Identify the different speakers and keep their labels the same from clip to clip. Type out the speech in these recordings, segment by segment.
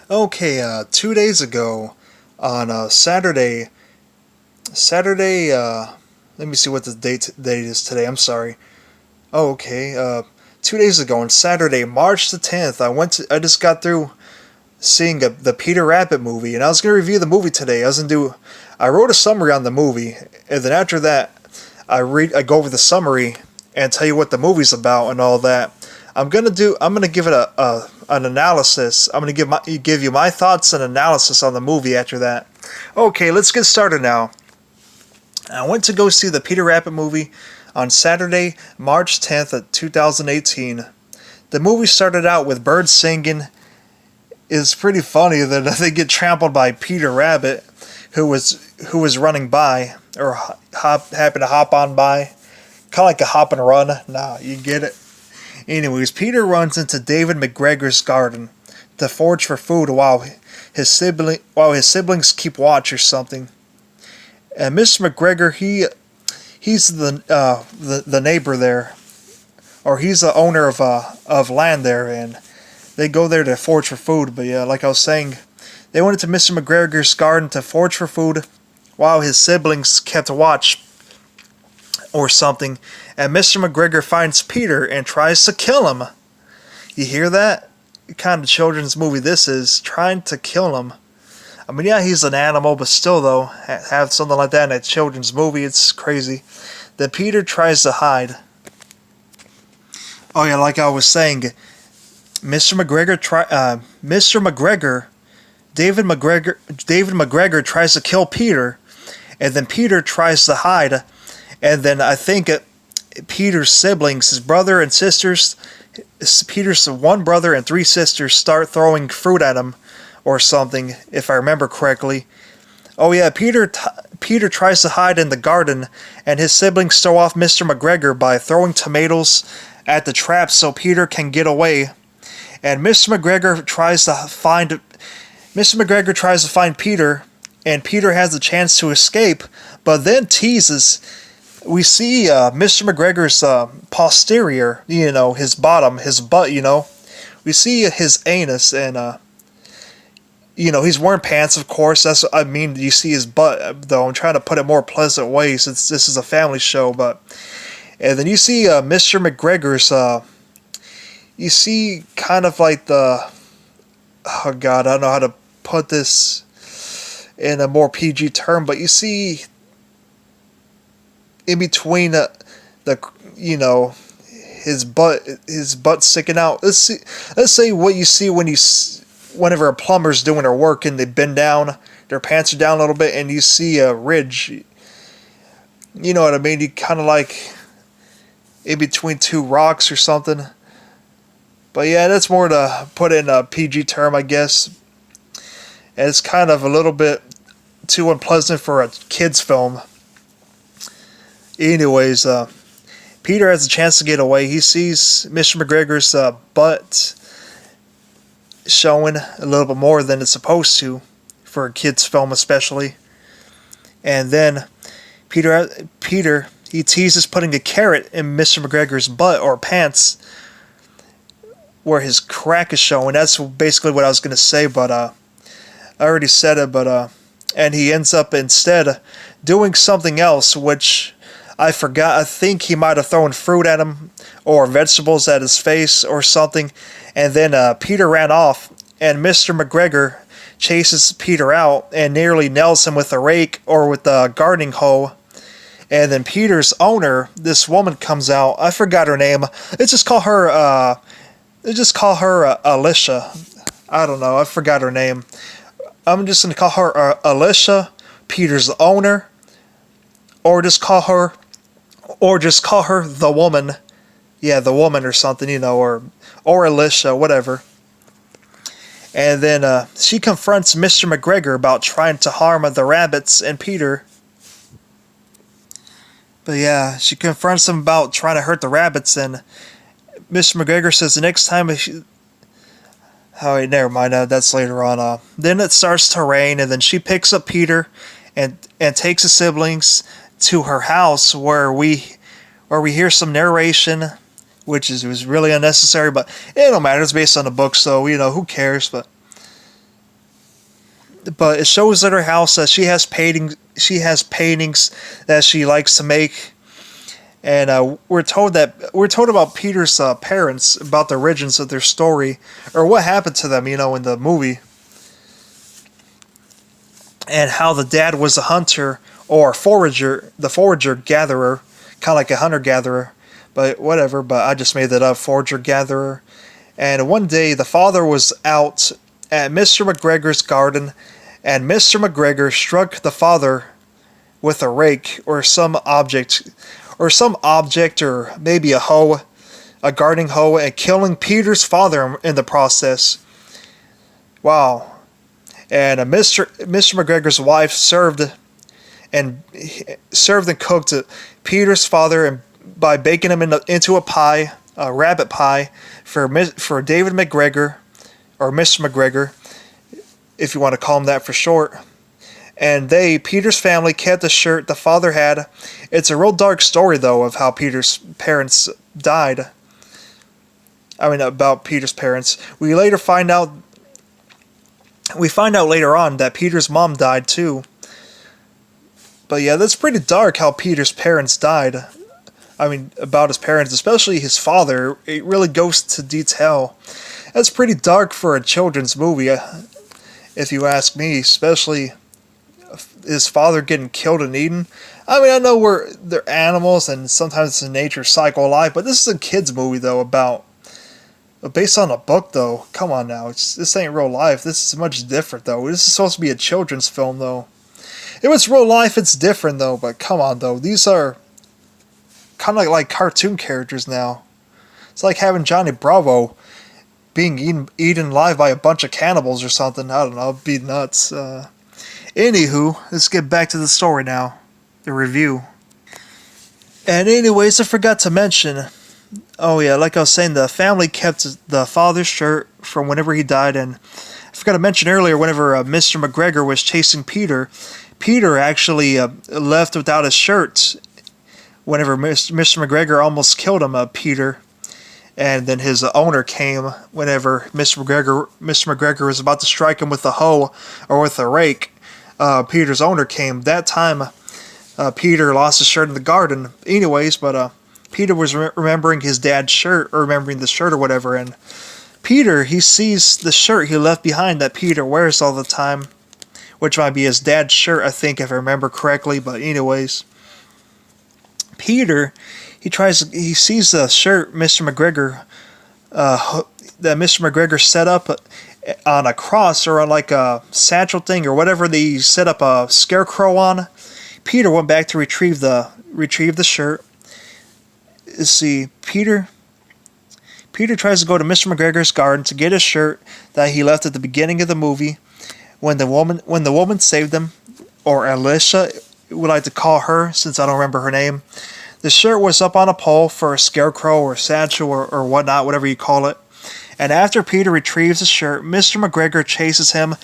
Speaker 1: Okay, 2 days ago on Saturday, let me see what the date is today. I'm sorry. Oh, okay. 2 days ago on Saturday, March the 10th, I just got through seeing the Peter Rabbit movie, and I was gonna review the movie today. I wrote a summary on the movie, and then after that, I go over the summary and tell you what the movie's about and all that. I'm gonna give it an analysis. I'm gonna give you my thoughts and analysis on the movie after that. Okay, let's get started now. I went to go see the Peter Rabbit movie on Saturday, March 10th of 2018. The movie started out with birds singing. It's pretty funny that they get trampled by Peter Rabbit, who was running by or happened to hop on by, kind of like a hop and run. Nah, you get it. Anyways, Peter runs into David McGregor's garden to forage for food while his siblings keep watch or something. And Mr. McGregor, he's the neighbor there, or he's the owner of land there, and they go there to forage for food. But yeah, like I was saying, they went into Mr. McGregor's garden to forage for food while his siblings kept watch or something. And Mr. McGregor finds Peter and tries to kill him. You hear that? What kind of children's movie this is, trying to kill him. I mean, yeah, he's an animal, but still, though, have something like that in a children's movie, it's crazy. Then Peter tries to hide. Oh yeah, like I was saying, Mr. McGregor, David McGregor tries to kill Peter, and then Peter tries to hide, and then I think Peter's siblings, his brother and sisters, Peter's one brother and three sisters start throwing fruit at him, or something, if I remember correctly. Oh yeah, Peter tries to hide in the garden, and his siblings throw off Mr. McGregor by throwing tomatoes at the trap so Peter can get away. And Mr. McGregor tries to find Peter, and Peter has a chance to escape, but then teases. We see Mr. McGregor's posterior, his bottom, his butt, We see his anus, and he's wearing pants, of course. You see his butt, though. I'm trying to put it more pleasant way since this is a family show, but. And then you see Mr. McGregor's, you see kind of like oh God, I don't know how to put this in a more PG term, but you see in between his butt sticking out. Let's say what you see whenever a plumber's doing their work and they bend down, their pants are down a little bit, and you see a ridge. You know what I mean? You kind of like in between two rocks or something. But yeah, that's more to put in a PG term, I guess. And it's kind of a little bit too unpleasant for a kid's film. Anyways, Peter has a chance to get away. He sees Mr. McGregor's butt showing a little bit more than it's supposed to, for a kid's film especially. And then Peter, he teases putting a carrot in Mr. McGregor's butt or pants where his crack is showing. That's basically what I was going to say, but I already said it. But and he ends up instead doing something else, which I forgot. I think he might have thrown fruit at him or vegetables at his face or something. And then Peter ran off, and Mr. McGregor chases Peter out and nearly nails him with a rake or with a gardening hoe. And then Peter's owner, this woman, comes out. I forgot her name. Let's just call her Alicia. I don't know. I forgot her name. I'm just gonna call her Alicia, Peter's owner, or just call her the woman. Yeah, the woman or something, or Alicia, whatever. And then she confronts Mr. McGregor about trying to harm the rabbits and Peter. But yeah, she confronts him about trying to hurt the rabbits, and Mr. McGregor says the next time oh wait, never mind, that's later on. Then it starts to rain, and then she picks up Peter and takes his siblings to her house where we hear some narration, was really unnecessary, but it don't matter. It's based on the book, so who cares? But but it shows at her house that she has paintings that she likes to make. And we're told about Peter's parents, about the origins of their story, or what happened to them, in the movie, and how the dad was a hunter or forager, the forager gatherer, kind of like a hunter gatherer, but whatever. But I just made that up, forager gatherer. And one day the father was out at Mr. McGregor's garden, and Mr. McGregor struck the father with a rake or some object, or maybe a hoe, a gardening hoe, and killing Peter's father in the process. Wow. And Mr. McGregor's wife and cooked Peter's father, and by baking him into a pie, a rabbit pie, for David McGregor, or Mr. McGregor, if you want to call him that for short. And Peter's family, kept the shirt the father had. It's a real dark story, though, of how Peter's parents died. About Peter's parents. We find out later on that Peter's mom died too. But yeah, that's pretty dark how Peter's parents died. About his parents, especially his father. It really goes to detail. That's pretty dark for a children's movie, if you ask me, especially his father getting killed and eaten. I know they're animals and sometimes it's a nature cycle of life, but this is a kid's movie, though, based on a book, though. Come on now, this ain't real life. This is much different, though. This is supposed to be a children's film, though. If it's real life, it's different, though, but come on, though. These are kind of like cartoon characters now. It's like having Johnny Bravo being eaten live by a bunch of cannibals or something. I don't know, it'd be nuts. Anywho, let's get back to the story now. The review. And anyways, I forgot to mention, oh yeah, like I was saying, the family kept the father's shirt from whenever he died, and I forgot to mention earlier, whenever Mr. McGregor was chasing Peter actually left without his shirt whenever Mr. McGregor almost killed him, Peter. And then his owner came whenever Mr. McGregor was about to strike him with a hoe or with a rake. Peter's owner came. That time, Peter lost his shirt in the garden. Anyways, but Peter was remembering his dad's shirt, or remembering the shirt or whatever, and Peter, he sees the shirt he left behind that Peter wears all the time, which might be his dad's shirt, I think, if I remember correctly. But anyways, Peter, he sees the shirt Mr. McGregor, that Mr. McGregor set up on a cross, or on like a satchel thing, or whatever they set up a scarecrow on. Peter went back to retrieve the shirt. See, Peter tries to go to Mr. McGregor's garden to get his shirt that he left at the beginning of the movie, when the woman saved him, or Alicia, would like to call her, since I don't remember her name. The shirt was up on a pole for a scarecrow or satchel or whatnot, whatever you call it. And after Peter retrieves the shirt, Mr. McGregor catches him,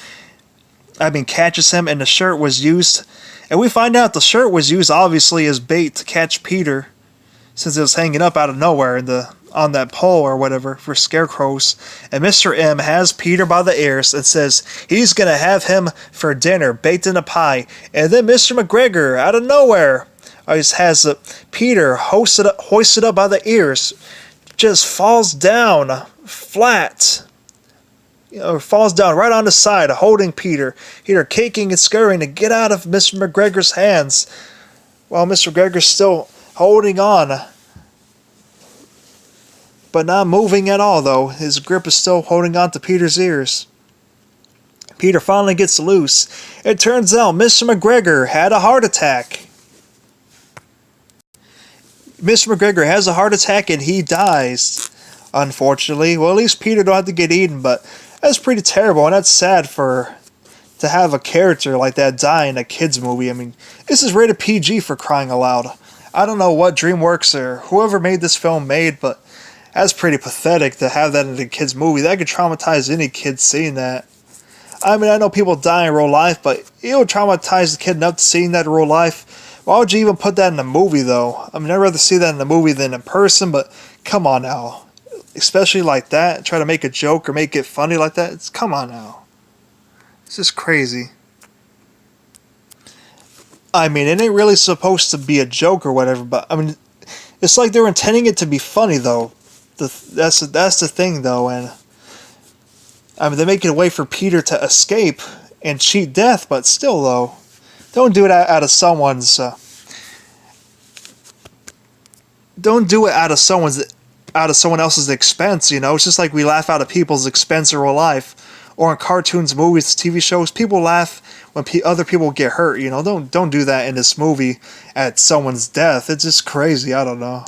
Speaker 1: and the shirt was used. And we find out the shirt was used, obviously, as bait to catch Peter, since it was hanging up out of nowhere on that pole or whatever for scarecrows. And Mr. M has Peter by the ears and says he's going to have him for dinner, baked in a pie. And then Mr. McGregor, out of nowhere, has Peter hoisted up by the ears, just falls down flat, falls down right on the side, holding Peter kicking and scurrying to get out of Mr. McGregor's hands, while Mr. McGregor's still holding on, but not moving at all, though. His grip is still holding on to Peter's ears. Peter finally gets loose. It turns out Mr. McGregor had a heart attack. Mr. McGregor has a heart attack and he dies, unfortunately. Well, at least Peter don't have to get eaten, but that's pretty terrible, and that's sad to have a character like that die in a kid's movie. This is rated PG, for crying aloud. I don't know what DreamWorks or whoever made this film made, but that's pretty pathetic to have that in a kid's movie. That could traumatize any kid seeing that. I know people die in real life, but it would traumatize the kid enough to seeing that in real life. Why would you even put that in a movie, though? I'd rather see that in a movie than in person, but come on now. Especially like that, try to make a joke or make it funny like that. Come on now. It's just crazy. I mean, it ain't really supposed to be a joke or whatever, but I mean, it's like they're intending it to be funny though. That's the thing though, and I mean, they make it a way for Peter to escape and cheat death, but still though, don't do it out of someone's. Don't do it out of someone else's expense. You know, it's just like we laugh out of people's expense in real life, or in cartoons, movies, TV shows. People laugh when other people get hurt. You know, don't do that in this movie at someone's death. It's just crazy. I don't know.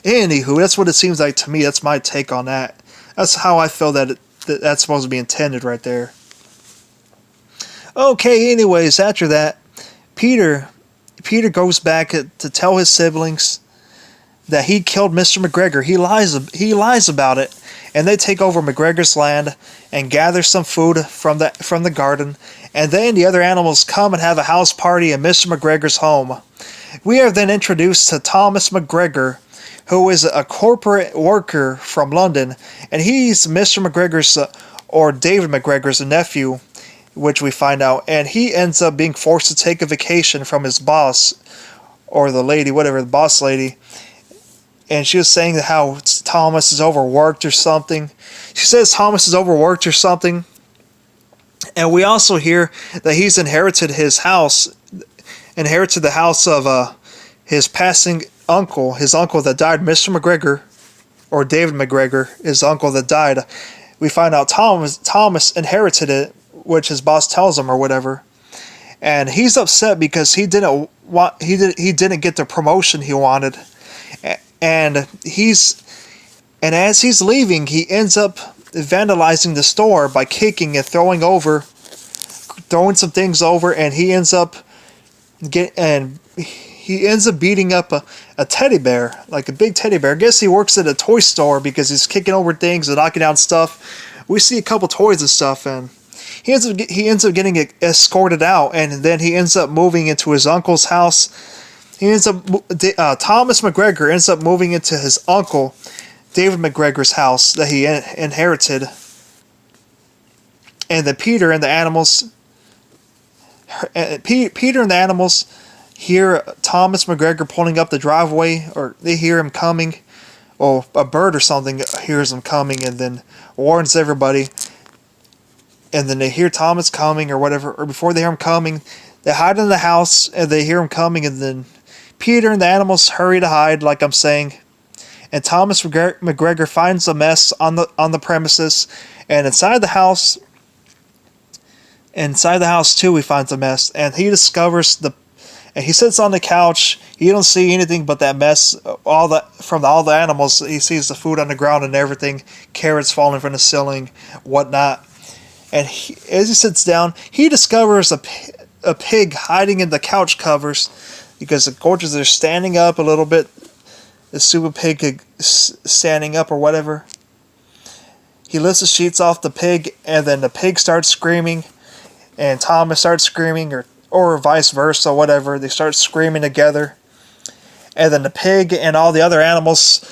Speaker 1: Anywho, that's what it seems like to me. That's my take on that. That's how I feel that's supposed to be intended right there. Okay, anyways, after that, Peter goes back to tell his siblings that he killed Mr. McGregor. He lies about it, and they take over McGregor's land and gather some food from the garden, and then the other animals come and have a house party in Mr. McGregor's home. We are then introduced to Thomas McGregor, who is a corporate worker from London, and he's Mr. McGregor's or David McGregor's nephew, which we find out, and he ends up being forced to take a vacation from his boss, or the lady, whatever, the boss lady, and she was saying how Thomas is overworked or something. She says Thomas is overworked or something, and we also hear that he's inherited the house of his passing uncle, his uncle that died, Mr. McGregor, or David McGregor, his uncle that died. We find out Thomas inherited it, which his boss tells him or whatever, and he's upset because he didn't get the promotion he wanted, and as he's leaving, he ends up vandalizing the store by kicking and throwing some things over, and he ends up beating up a teddy bear, like a big teddy bear. I guess he works at a toy store because he's kicking over things and knocking down stuff. We see a couple toys and stuff, and he ends up getting escorted out, and then he ends up moving into his uncle's house. Thomas McGregor ends up moving into his uncle David McGregor's house that he inherited, and then Peter and the animals hear Thomas McGregor pulling up the driveway, or they hear him coming, or a bird or something hears him coming and then warns everybody. And then they hear Thomas coming or whatever, or before they hear him coming, they hide in the house and they hear him coming, and then Peter and the animals hurry to hide, like I'm saying. And Thomas McGregor finds a mess on the premises, and inside the house too, he finds a mess, and he discovers and he sits on the couch. He don't see anything but that mess. All the animals. He sees the food on the ground and everything, carrots falling from the ceiling, whatnot. And as he sits down, he discovers a pig hiding in the couch covers, because the gorges are standing up a little bit. The stupid pig standing up or whatever. He lifts the sheets off the pig, and then the pig starts screaming, and Thomas starts screaming, or vice versa, whatever. They start screaming together, and then the pig and all the other animals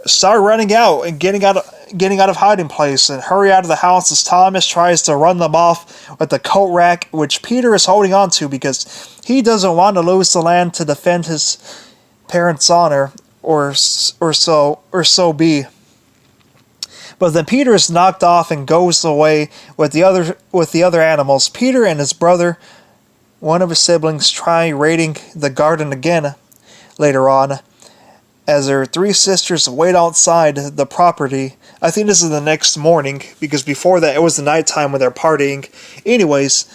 Speaker 1: start running out and getting out of hiding place and hurry out of the house as Thomas tries to run them off with the coat rack, which Peter is holding on to because he doesn't want to lose the land to defend his parents' honor, or so be. But then Peter is knocked off and goes away with the other animals. Peter and his brother, one of his siblings, try raiding the garden again later on, as their three sisters wait outside the property. I think this is the next morning, because before that it was the nighttime when they're partying. Anyways,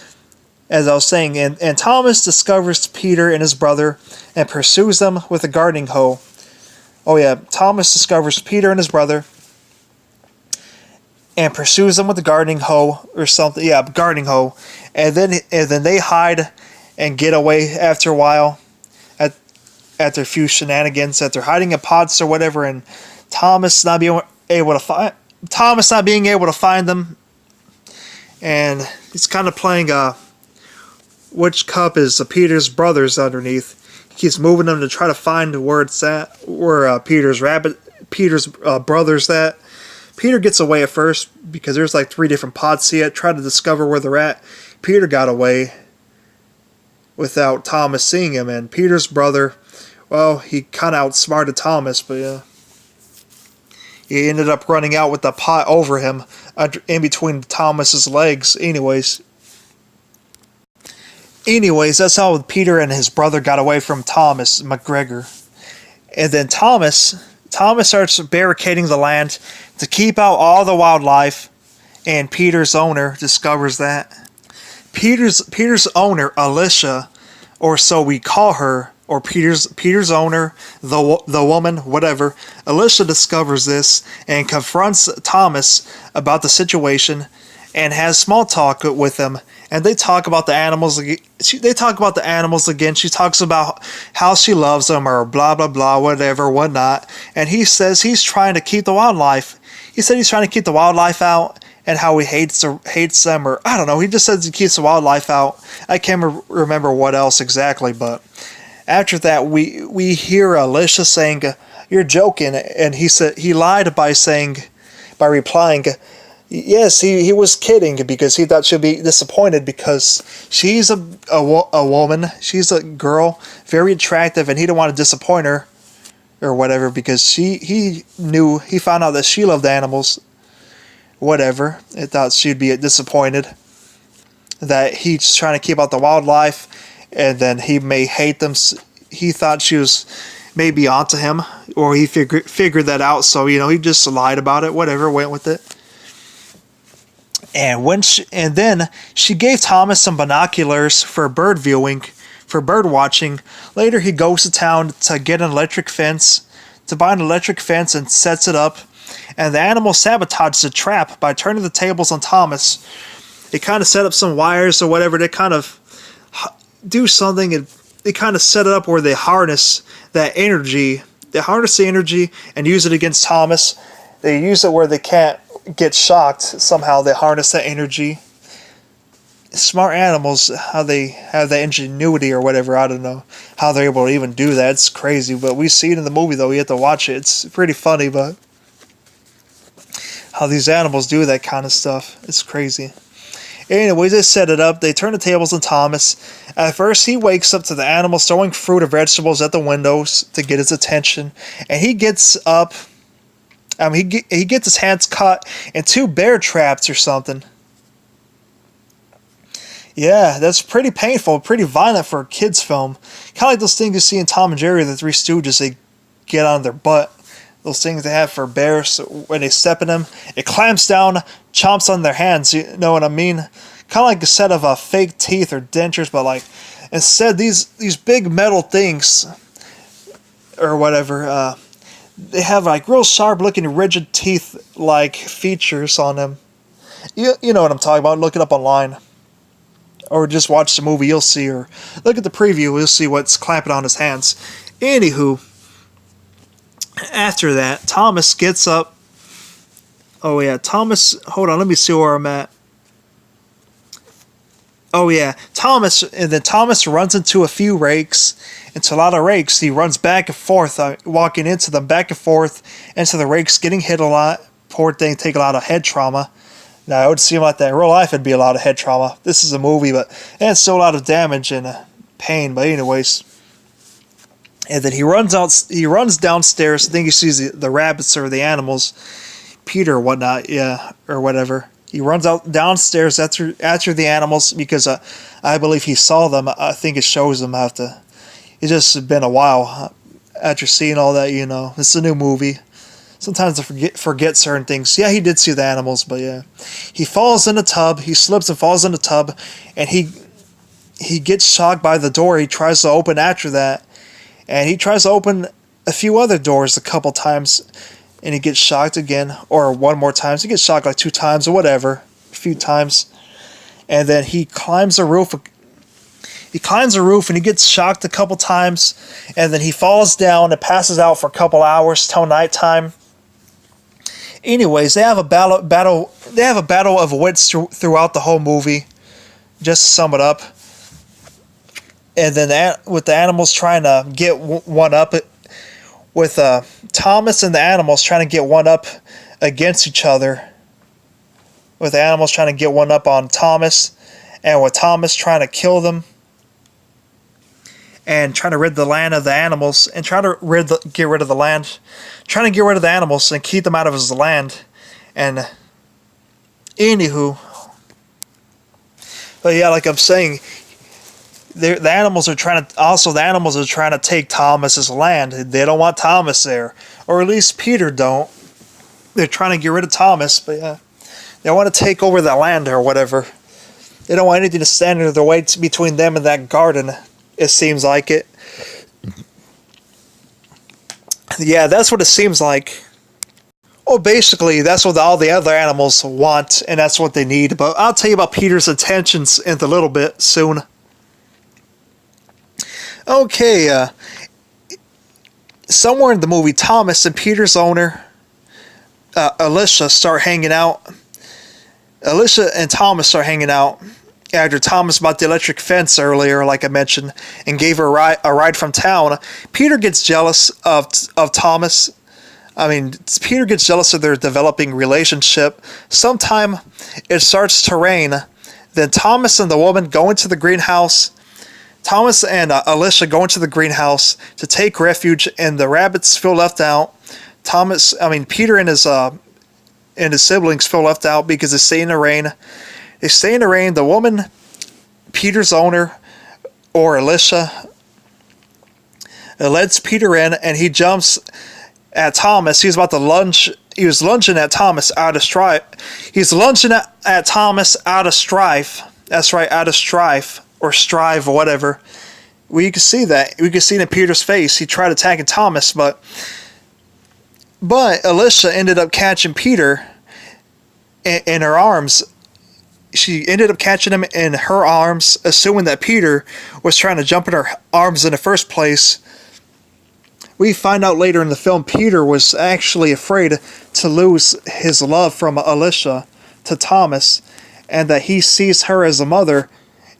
Speaker 1: as I was saying, and Thomas discovers Peter and his brother and pursues them with a gardening hoe. Oh yeah, Thomas discovers Peter and his brother and pursues them with a gardening hoe or something. Yeah, gardening hoe. And then they hide and get away after a while. After a few shenanigans, after hiding in pots or whatever, and Thomas not being able to find them, and he's kind of playing which cup is Peter's brother's underneath. He keeps moving them to try to find where it's at, where Peter's brother's at. Peter gets away at first because there's like 3 different pods he had tried to discover where they're at. Peter got away without Thomas seeing him, and Peter's brother, well, he kind of outsmarted Thomas, but yeah. He ended up running out with the pot over him, in between Thomas's legs. Anyways, that's how Peter and his brother got away from Thomas McGregor. And then Thomas starts barricading the land to keep out all the wildlife, and Peter's owner discovers that. Peter's owner, Alicia, or so we call her, or Peter's owner, the woman, whatever. Alicia discovers this and confronts Thomas about the situation and has small talk with him. And they talk about the animals. They talk about the animals again. She talks about how she loves them, or blah blah blah, whatever, whatnot. And he says he's trying to keep the wildlife. He said he's trying to keep the wildlife out, and how he hates them, or I don't know. He just says he keeps the wildlife out. I can't remember what else exactly, but after that, we hear Alicia saying, "You're joking," and he said he lied by replying, yes, he was kidding, because he thought she'd be disappointed because she's a woman, she's a girl, very attractive, and he didn't want to disappoint her or whatever, because he found out that she loved animals, whatever. He thought she'd be disappointed that he's trying to keep out the wildlife, and then he may hate them. He thought she was maybe onto him, or he figured that out, so he just lied about it, whatever, went with it. And then she gave Thomas some binoculars for bird viewing, for bird watching. Later he goes to town to get an electric fence, to buy an electric fence, and sets it up. And the animal sabotages the trap by turning the tables on Thomas. They kind of set up some wires or whatever. They kind of do something, and they kind of set it up where they harness that energy. They harness the energy and use it against Thomas. They use it where they can't get shocked. Somehow they harness that energy. Smart animals, how they have that ingenuity or whatever. I don't know how they're able to even do that. It's crazy, but we see it in the movie though. You have to watch it. It's pretty funny, but how these animals do that kind of stuff, it's crazy. Anyways, they set it up. They turn the tables on Thomas. At first, he wakes up to the animals throwing fruit or vegetables at the windows to get his attention, and he gets up. He gets his hands caught in 2 bear traps or something. Yeah, that's pretty painful, pretty violent for a kid's film. Kind of like those things you see in Tom and Jerry, the Three Stooges. They get on their butt. Those things they have for bears, when they step in them, it clamps down, chomps on their hands. You know what I mean? Kind of like a set of fake teeth or dentures, but like instead these big metal things or whatever. They have like real sharp looking rigid teeth like features on them. You know what I'm talking about. Look it up online. Or just watch the movie, you'll see. Or look at the preview, you'll see what's clamping on his hands. Anywho, after that, Thomas gets up. Oh yeah, Thomas, hold on, let me see where I'm at. Oh yeah, Thomas runs into a lot of rakes. He runs back and forth, walking into them, back and forth, into the rakes, getting hit a lot. Poor thing, take a lot of head trauma. Now, it would seem like that in real life it'd be a lot of head trauma. This is a movie, but it's still a lot of damage and pain. But anyways, and then he runs downstairs. I think he sees the rabbits or the animals, Peter or whatnot, yeah, or whatever. He runs out downstairs after the animals because I believe he saw them. I think it shows them after. It's just been a while after seeing all that. It's a new movie. Sometimes I forget certain things. Yeah, he did see the animals, but yeah, he falls in the tub. He slips and falls in the tub, and he gets shocked by the door. He tries to open after that, and he tries to open a few other doors a couple times. And he gets shocked again, or one more time. So he gets shocked like 2 times or whatever, a few times. And then he climbs the roof. And he gets shocked a couple times. And then he falls down and passes out for a couple hours till nighttime. Anyways, they have a battle. They have a battle of wits throughout the whole movie. Just to sum it up. And then with the animals trying to get one up. With Thomas and the animals trying to get one up against each other, with the animals trying to get one up on Thomas, and with Thomas trying to kill them, and trying to rid the land of the animals, and trying to get rid of the land, trying to get rid of the animals and keep them out of his land. And anywho, but yeah, like I'm saying, the animals are trying to take Thomas's land. They don't want Thomas there, or at least Peter don't. They're trying to get rid of Thomas, but yeah, they want to take over the land or whatever. They don't want anything to stand in their way between them and that garden. It seems like it. Yeah, that's what it seems like. Well, basically, that's what all the other animals want, and that's what they need. But I'll tell you about Peter's intentions in a little bit soon. Okay, somewhere in the movie, Thomas and Peter's owner, Alicia, start hanging out. Alicia and Thomas start hanging out after Thomas bought the electric fence earlier, like I mentioned, and gave her a ride from town. Peter gets jealous of Thomas. Peter gets jealous of their developing relationship. Sometime it starts to rain. Then Thomas and the woman go into the greenhouse. Thomas and Alicia go into the greenhouse to take refuge, and the rabbits feel left out. Peter and his siblings feel left out because they stay in the rain. They stay in the rain. The woman, Peter's owner, or Alicia, lets Peter in, and he jumps at Thomas. He's about to lunge. He was lunging at Thomas out of strife. He's lunging at Thomas out of strife. That's right, out of strife, or strive, or whatever. We can see that. We can see it in Peter's face. He tried attacking Thomas, but Alicia ended up catching Peter in her arms. She ended up catching him in her arms, assuming that Peter was trying to jump in her arms in the first place. We find out later in the film Peter was actually afraid to lose his love from Alicia to Thomas, and that he sees her as a mother,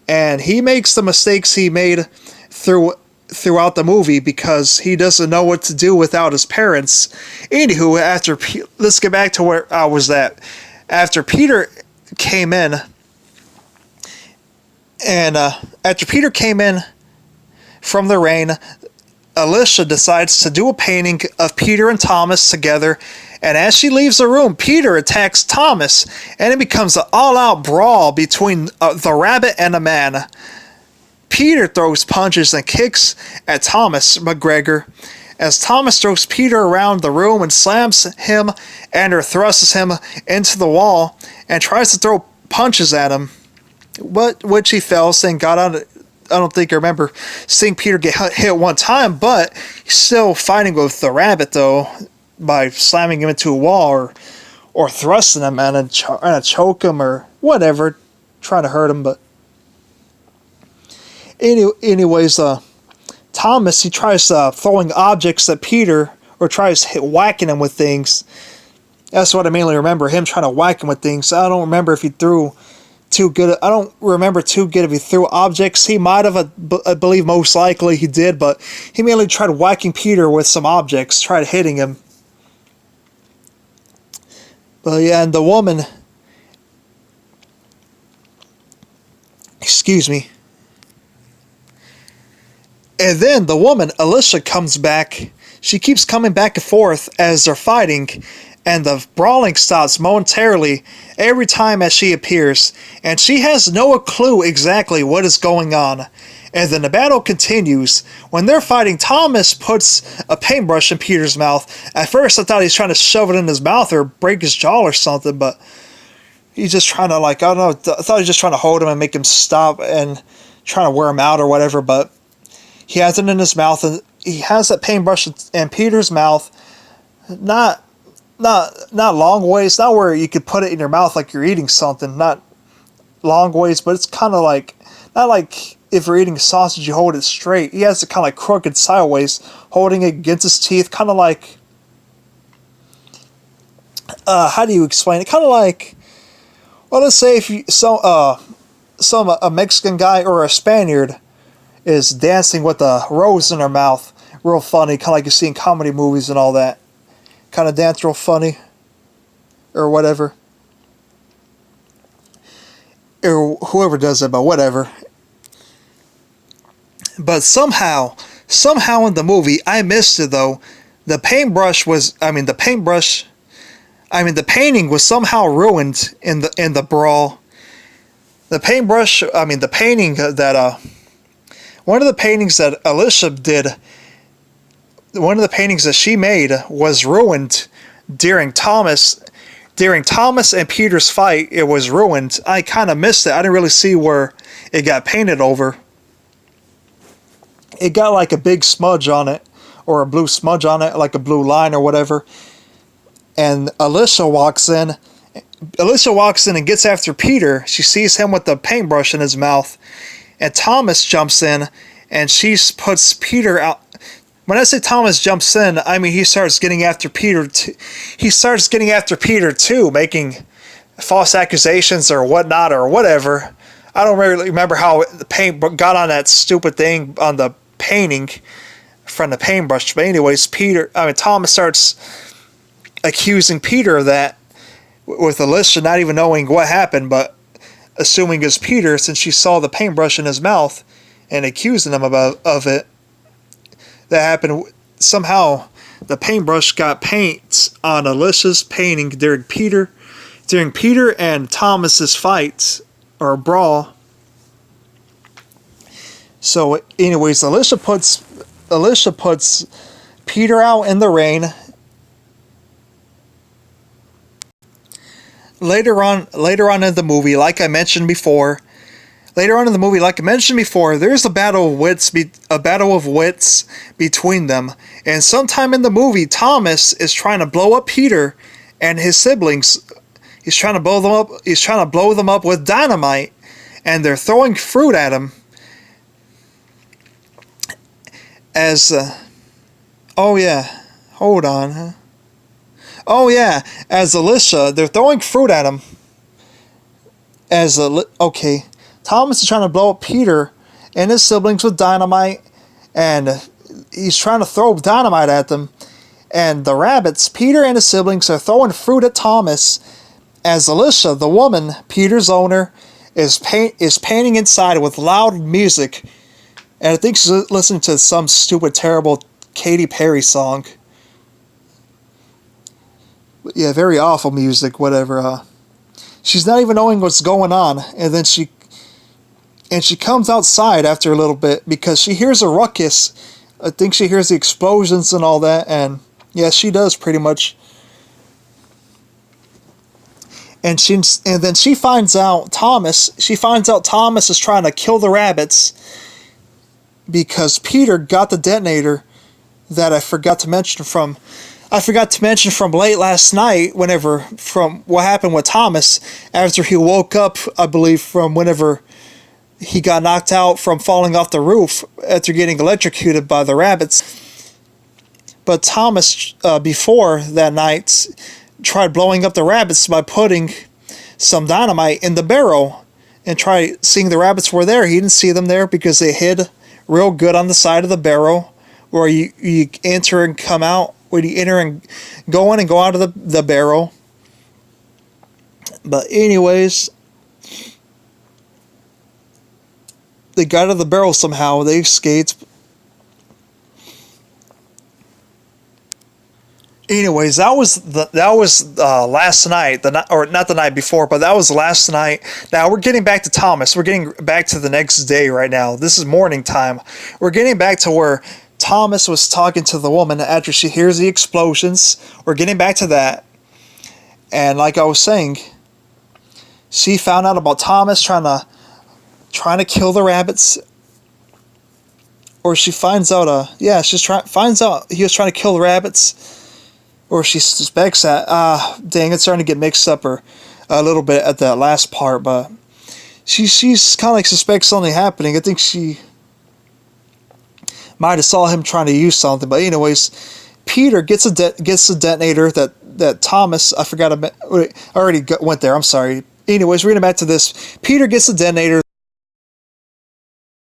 Speaker 1: and he makes the mistakes he made throughout the movie because he doesn't know what to do without his parents. Anywho, let's get back to where I was at. After Peter came in, from the rain, Alicia decides to do a painting of Peter and Thomas together, and as she leaves the room, Peter attacks Thomas, and it becomes an all-out brawl between the rabbit and the man. Peter throws punches and kicks at Thomas McGregor, as Thomas throws Peter around the room and slams him or thrusts him into the wall and tries to throw punches at him, which he fails. Thank God. I don't think I remember seeing Peter get hit one time, but he's still fighting with the rabbit, though, by slamming him into a wall or thrusting him and trying to choke him or whatever, trying to hurt him. But anyways, Thomas, he tries throwing objects at Peter, or tries whacking him with things. That's what I mainly remember, him trying to whack him with things. I don't remember if he threw too good. I don't remember too good if he threw objects. He might have, I believe most likely he did, but he mainly tried whacking Peter with some objects, tried hitting him. But yeah, and the woman, excuse me. And then the woman, Alicia, comes back. She keeps coming back and forth as they're fighting, and the brawling stops momentarily every time as she appears, and she has no clue exactly what is going on. And then the battle continues. When they're fighting, Thomas puts a paintbrush in Peter's mouth. At first I thought he was trying to shove it in his mouth or break his jaw or something, but he's just trying to, I don't know, I thought he was just trying to hold him and make him stop and trying to wear him out or whatever, but he has it in his mouth, and he has that paintbrush in Peter's mouth, not long ways, not where you could put it in your mouth like you're eating something, not long ways, but it's kind of like, not like if you're eating a sausage, you hold it straight. He has it kind of like crooked sideways, holding it against his teeth, kind of like, how do you explain it? Kind of like, well, let's say if a Mexican guy or a Spaniard is dancing with a rose in her mouth, real funny, kind of like you see in comedy movies and all that. Kind of dance real funny. or whatever, or whoever does it, but whatever. But somehow in the movie, I missed it though. The paintbrush was, the painting was somehow ruined in the brawl. The paintbrush, the painting that, one of the paintings that Alicia did, one of the paintings that she made was ruined during Thomas and Peter's fight. It was ruined. I kind of missed it. I didn't really see where it got painted over. It got like a big smudge on it, or a blue smudge on it, like a blue line or whatever. And Alicia walks in and gets after Peter. She sees him with the paintbrush in his mouth. And Thomas jumps in and she puts Peter out. When I say Thomas jumps in, I mean he starts getting after Peter. He starts getting after Peter too, making false accusations or whatnot or whatever. I don't really remember how the paint got on that stupid thing on the painting from the paintbrush. But anyways, Thomas starts accusing Peter of that, with Alicia not even knowing what happened, but assuming it's Peter since she saw the paintbrush in his mouth and accusing him of it. That happened. Somehow the paintbrush got paint on Alicia's painting during Peter and Thomas's fight or brawl. So anyways, Alicia puts Peter out in the rain. Later on in the movie, like I mentioned before, there's a battle of wits between them. And sometime in the movie, Thomas is trying to blow up Peter and his siblings. He's trying to blow them up with dynamite, and they're throwing fruit at him. As Alicia, they're throwing fruit at him. Thomas is trying to blow up Peter and his siblings with dynamite, and he's trying to throw dynamite at them. And the rabbits, Peter and his siblings, are throwing fruit at Thomas, as Alicia, the woman, Peter's owner, is painting inside with loud music. And I think she's listening to some stupid, terrible Katy Perry song. Yeah, very awful music, whatever. She's not even knowing what's going on, and then she comes outside after a little bit because she hears a ruckus. I think she hears the explosions and all that, and yeah, she does pretty much. And then she finds out Thomas is trying to kill the rabbits because Peter got the detonator that I forgot to mention from late last night, from what happened with Thomas after he woke up, I believe, from whenever he got knocked out from falling off the roof after getting electrocuted by the rabbits. But Thomas, before that night, tried blowing up the rabbits by putting some dynamite in the barrel and tried seeing the rabbits were there. He didn't see them there because they hid real good on the side of the barrel where you enter and come out. When you enter and go in and go out of the barrel. But anyways, they got out of the barrel somehow. They escaped. Anyways, that was last night, or not the night before, but that was last night. Now we're getting back to Thomas. We're getting back to the next day right now. This is morning time. We're getting back to where Thomas was talking to the woman after she hears the explosions. We're getting back to that. And like I was saying, she found out about Thomas trying to kill the rabbits. Or she finds out finds out he was trying to kill the rabbits. Or she suspects that. Dang, it's starting to get mixed up or a little bit at that last part, but she's kind of like suspects something happening. I think she might have saw him trying to use something, but anyways, Peter gets the detonator that Thomas, I already went there, I'm sorry. Anyways, reading back to this, Peter gets the detonator